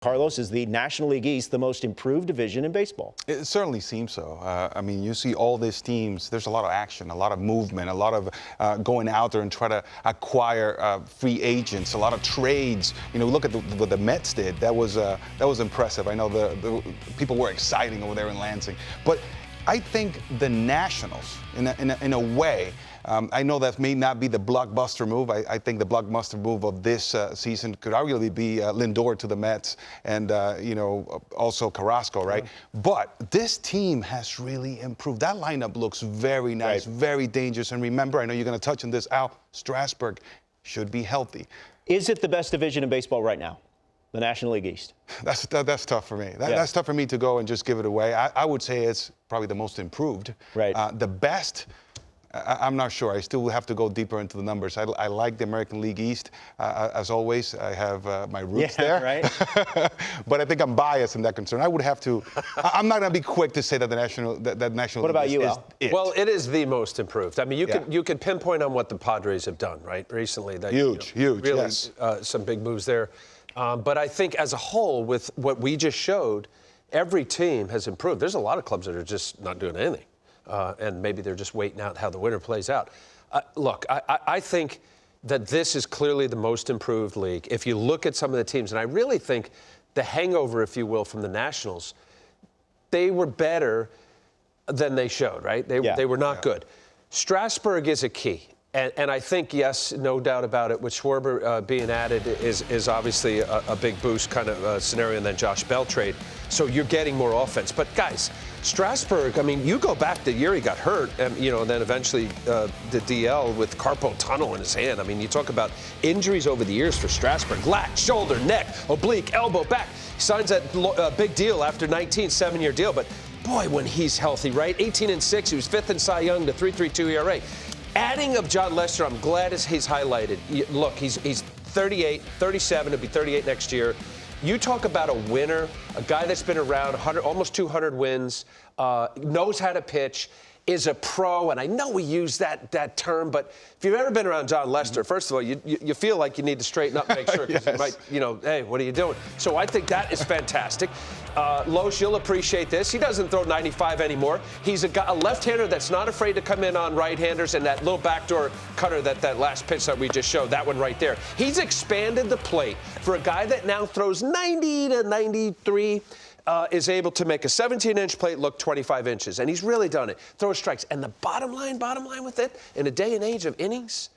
Carlos, is the National League East the most improved division in baseball? It certainly seems so. I mean, you see all these teams, there's a lot of action, a lot of movement, a lot of going out there and try to acquire free agents, a lot of trades. You know, look at what the Mets did. That was impressive. I know the people were exciting over there in Lansing. But I think the Nationals, in a way, I know that may not be the blockbuster move. I think the blockbuster move of this season could arguably be Lindor to the Mets and, also Carrasco, right? Yeah. But this team has really improved. That lineup looks very nice, right, very dangerous. And remember, I know you're going to touch on this, Al, Strasburg should be healthy. Is it the best division in baseball right now? The National League East? That's tough for me. That's tough for me to go and just give it away. I would say it's probably the most improved. Right. The best, I'm not sure. I still have to go deeper into the numbers. I like the American League East. As always, I have my roots there. Right. But I think I'm biased in that concern. I would have to. I'm not going to be quick to say that the National What about League you, is Al? it. Well, it is the most improved. I mean, you could pinpoint on what the Padres have done, right, recently. That, huge, really, yes. Some big moves there. But I think as a whole, with what we just showed, every team has improved. There's a lot of clubs that are just not doing anything. And maybe they're just waiting out how the winter plays out. Look, I think that this is clearly the most improved league. If you look at some of the teams, and I really think the hangover, if you will, from the Nationals, they were better than they showed, right? They were not good. Strasburg is a key. And I think, yes, no doubt about it, with Schwarber being added is obviously a big boost kind of scenario, and then Josh Bell trade. So you're getting more offense. But, guys, Strasburg, I mean, you go back the year he got hurt, and then eventually the DL with carpal tunnel in his hand. I mean, you talk about injuries over the years for Strasburg. Lat, shoulder, neck, oblique, elbow, back. He signs that big deal after 19, 7-year deal. But, boy, when he's healthy, right? 18-6, he was 5th in Cy Young, the 3.32 ERA. Adding of Jon Lester, I'm glad he's highlighted. Look, he's 38, 37, he'll be 38 next year. You talk about a winner, a guy that's been around, almost 200 wins, knows how to pitch, is a pro, and I know we use that term, but if you've ever been around Jon Lester, first of all, you feel like you need to straighten up and make sure, because yes, you might, hey, what are you doing? So I think that is fantastic. Loesch, you'll appreciate this. He doesn't throw 95 anymore. He's a left-hander that's not afraid to come in on right-handers, and that little backdoor cutter, that last pitch that we just showed, that one right there. He's expanded the plate for a guy that now throws 90 to 93. Is able to make a 17-inch plate look 25 inches, and he's really done it. Throw strikes, and the bottom line with it, in a day and age of innings,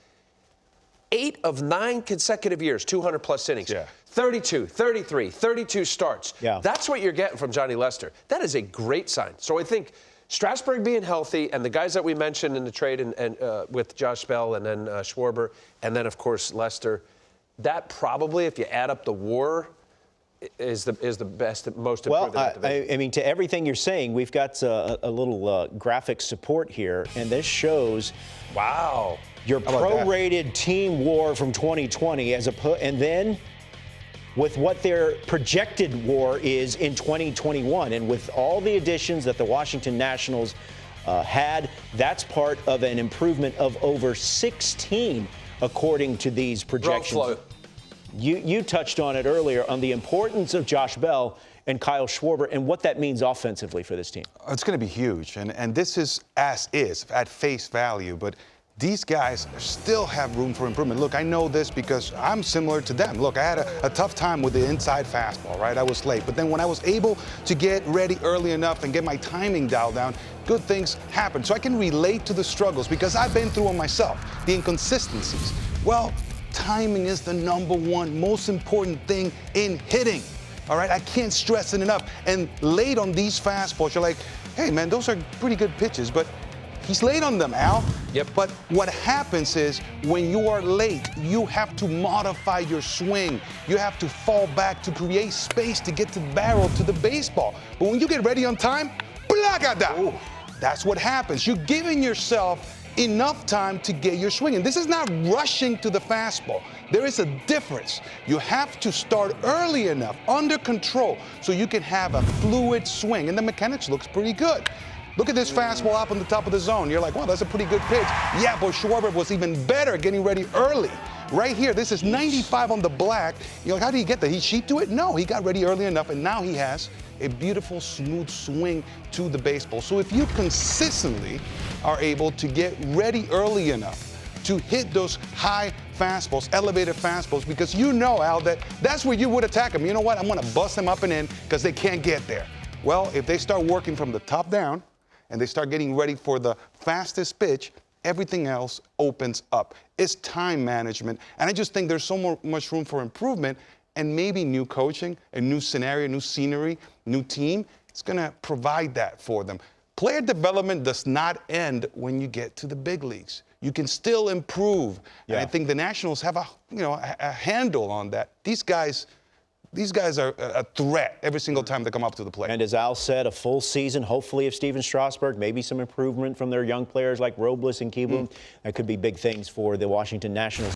8 of 9 consecutive years, 200-plus innings. Yeah. 32, 33, 32 starts. Yeah. That's what you're getting from Johnny Lester. That is a great sign. So I think Strasburg being healthy, and the guys that we mentioned in the trade and with Josh Bell and then Schwarber, and then, of course, Lester, that probably, if you add up the WAR, is the best, most improved. Well, I mean, to everything you're saying, we've got a little graphic support here, and this shows, wow, your prorated team WAR from 2020 and then with what their projected WAR is in 2021, and with all the additions that the Washington Nationals had, that's part of an improvement of over 16, according to these projections. You touched on it earlier, on the importance of Josh Bell and Kyle Schwarber and what that means offensively for this team. It's going to be huge, and this is as is, at face value, but these guys still have room for improvement. Look, I know this because I'm similar to them. Look, I had a tough time with the inside fastball, right? I was late, but then when I was able to get ready early enough and get my timing dialed down, good things happen. So I can relate to the struggles because I've been through them myself, the inconsistencies. Well, timing is the #1 most important thing in hitting. All right, I can't stress it enough. And late on these fastballs, you're like, hey, man, those are pretty good pitches, but he's late on them, Al. Yep. But what happens is when you are late, you have to modify your swing. You have to fall back to create space to get to the barrel, to the baseball. But when you get ready on time, blagada. That's what happens. You're giving yourself enough time to get your swing. And this is not rushing to the fastball. There is a difference. You have to start early enough, under control, so you can have a fluid swing. And the mechanics looks pretty good. Look at this fastball up on the top of the zone. You're like, wow, that's a pretty good pitch. Yeah, but Schwarber was even better getting ready early. Right here, this is 95 on the black. You're like, how did he get that? He cheat to it? No, he got ready early enough, and now he has a beautiful, smooth swing to the baseball. So if you consistently are able to get ready early enough to hit those high fastballs, elevated fastballs, because you know, Al, that's where you would attack them. You know what? I'm going to bust them up and in because they can't get there. Well, if they start working from the top down and they start getting ready for the fastest pitch, everything else opens up. It's time management. And I just think there's so much room for improvement, and maybe new coaching, a new scenario, new scenery, new team, it's going to provide that for them. Player development does not end when you get to the big leagues. You can still improve. Yeah. And I think the Nationals have a handle on that. These guys are a threat every single time they come up to the plate. And as Al said, a full season, hopefully, of Steven Strasburg, maybe some improvement from their young players like Robles and Kieboom. That could be big things for the Washington Nationals.